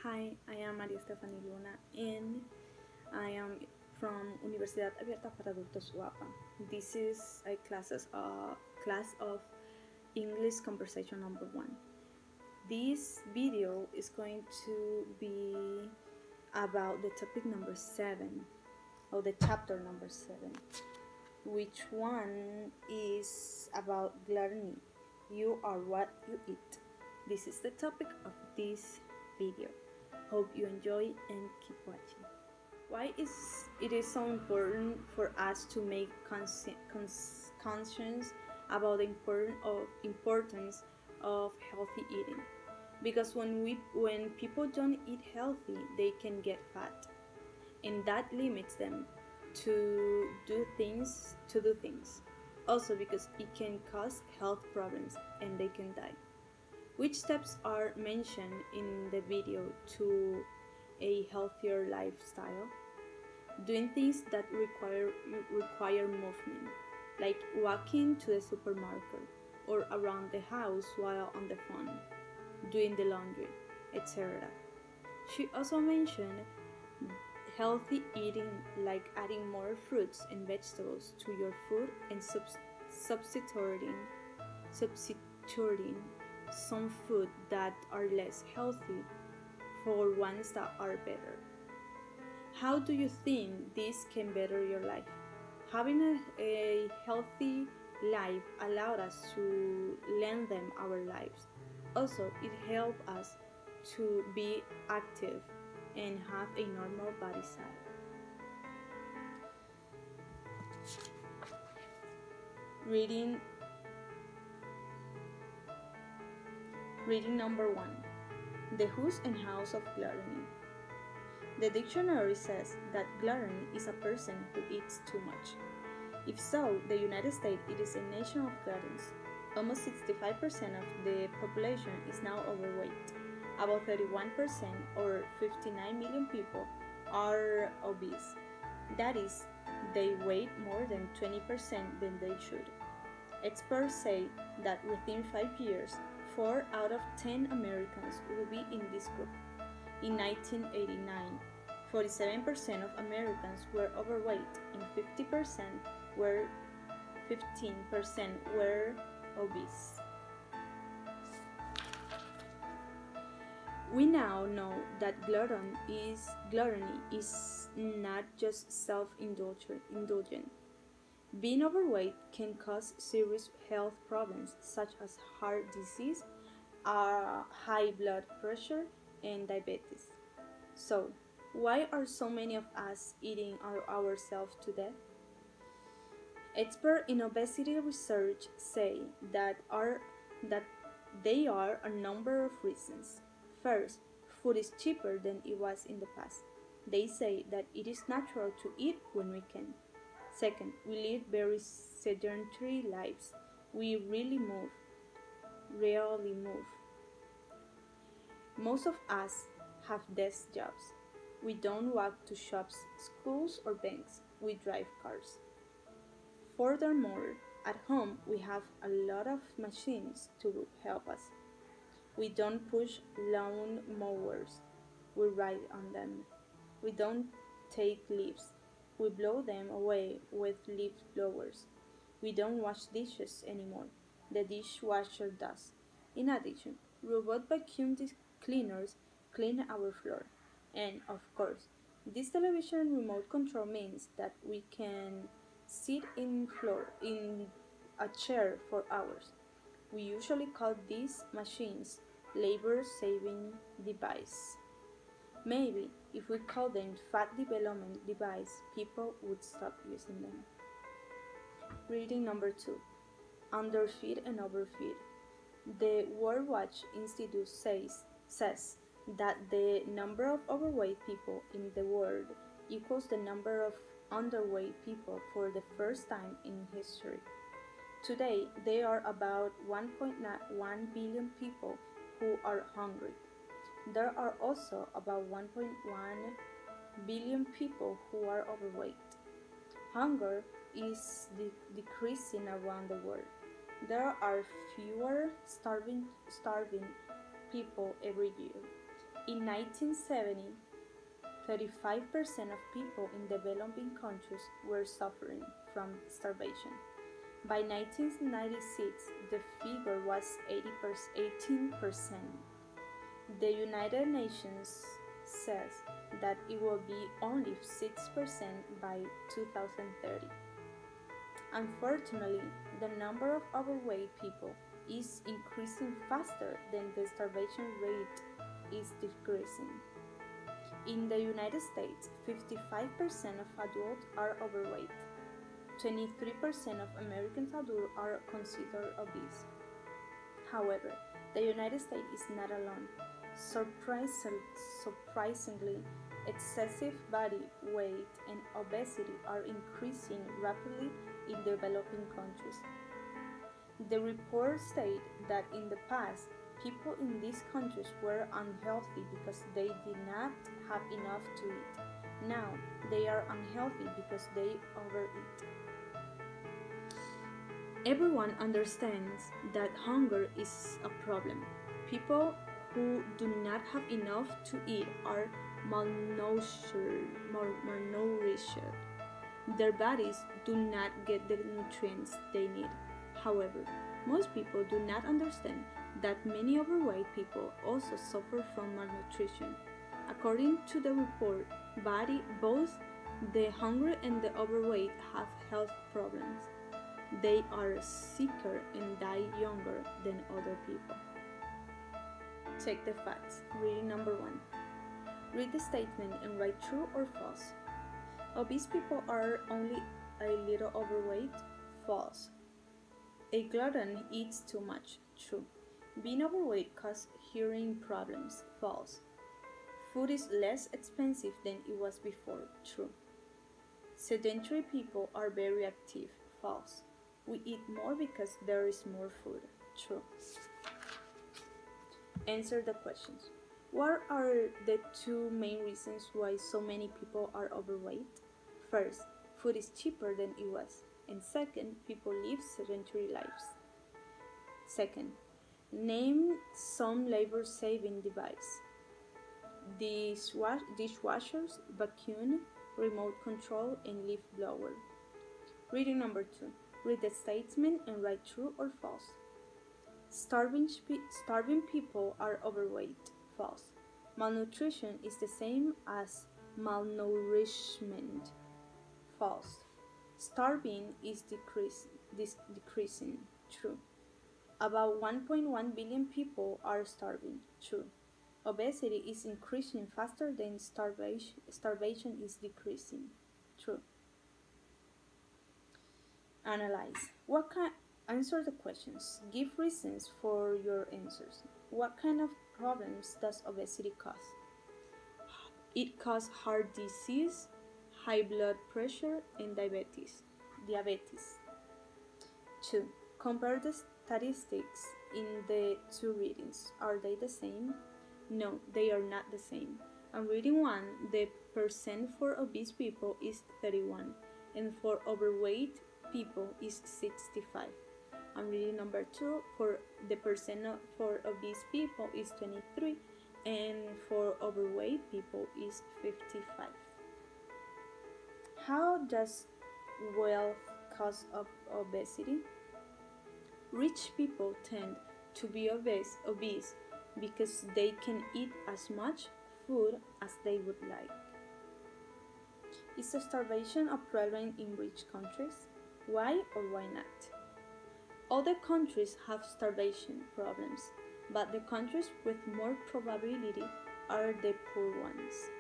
Hi, I am María Estefany Luna and I am from Universidad Abierta para Adultos UAPA. This is a class of English conversation number 1. This video is going to be about the topic number 7 or the chapter number 7, which one is about gluttony. You are what you eat. This is the topic of this video. Hope you enjoy and keep watching. Why is it so important for us to make conscious about the importance of healthy eating? Because when people don't eat healthy, they can get fat, and that limits them to do things. Also because it can cause health problems and they can die. Which steps are mentioned in the video to a healthier lifestyle? Doing things that require movement, like walking to the supermarket or around the house while on the phone, doing the laundry, etc. She also mentioned healthy eating, like adding more fruits and vegetables to your food and substituting some food that are less healthy for ones that are better. How do you think this can better your life? Having a healthy life allowed us to lengthen our lives. Also, it helps us to be active and have a normal body size. Reading number 1. The Who's and How's of Gluttony. The dictionary says that gluttony is a person who eats too much. If so, the United States it is a nation of gluttons. Almost 65% of the population is now overweight. About 31% or 59 million people are obese. That is, they weigh more than 20% than they should. Experts say that within 5 years, 4 out of 10 Americans will be in this group. In 1989, 47% of Americans were overweight and 15% were obese. We now know that gluttony is not just self-indulgent. Being overweight can cause serious health problems such as heart disease, high blood pressure, and diabetes. So, why are so many of us eating ourselves to death? Experts in obesity research say that they are a number of reasons. First, food is cheaper than it was in the past. They say that it is natural to eat when we can. Second, we live very sedentary lives. We rarely move. Most of us have desk jobs. We don't walk to shops, schools, or banks. We drive cars. Furthermore, at home we have a lot of machines to help us. We don't push lawn mowers. We ride on them. We don't take leaves. We blow them away with leaf blowers. We don't wash dishes anymore. The dishwasher does. In addition, robot vacuum cleaners clean our floor. And of course, this television remote control means that we can sit in a chair for hours. We usually call these machines labor-saving devices. Maybe if we call them fat development device, people would stop using them. Reading number 2. Underfeed and overfeed. The World Watch Institute says that the number of overweight people in the world equals the number of underweight people for the first time in history. Today, there are about 1.1 billion people who are hungry. There are also about 1.1 billion people who are overweight. Hunger is decreasing around the world. There are fewer starving people every year. In 1970, 35% of people in developing countries were suffering from starvation. By 1996, the figure was 18%. The United Nations says that it will be only 6% by 2030. Unfortunately, the number of overweight people is increasing faster than the starvation rate is decreasing. In the United States, 55% of adults are overweight. 23% of American adults are considered obese. However, the United States is not alone. Surprisingly, excessive body weight and obesity are increasing rapidly in developing countries. The report stated that in the past, people in these countries were unhealthy because they did not have enough to eat. Now, they are unhealthy because they overeat. Everyone understands that hunger is a problem. People who do not have enough to eat are malnourished. Their bodies do not get the nutrients they need. However, most people do not understand that many overweight people also suffer from malnutrition. According to the report, both the hungry and the overweight have health problems. They are sicker and die younger than other people. Check the facts. Reading number 1. Read the statement and write true or false. Obese people are only a little overweight. False. A glutton eats too much. True. Being overweight causes hearing problems. False. Food is less expensive than it was before. True. Sedentary people are very active. False. We eat more because there is more food. True. Answer the questions. What are the two main reasons why so many people are overweight? First, food is cheaper than it was. And second, people live sedentary lives. Second, name some labor-saving devices. Dishwashers, vacuum, remote control, and leaf blower. Reading number 2. Read the statement and write true or false. Starving people are overweight. False. Malnutrition is the same as malnourishment. False. Starving is decreasing. True. About 1.1 billion people are starving. True. Obesity is increasing faster than starvation is decreasing. True. Analyze. Answer the questions. Give reasons for your answers. What kind of problems does obesity cause? It causes heart disease, high blood pressure, and diabetes. 2. Compare the statistics in the two readings. Are they the same? No, they are not the same. On reading 1, the percent for obese people is 31, and for overweight people is 65. On reading number 2, for the percent for obese people is 23, and for overweight people is 55. How does wealth cause obesity? Rich people tend to be obese because they can eat as much food as they would like. Is starvation a problem in rich countries? Why or why not? Other countries have starvation problems, but the countries with more probability are the poor ones.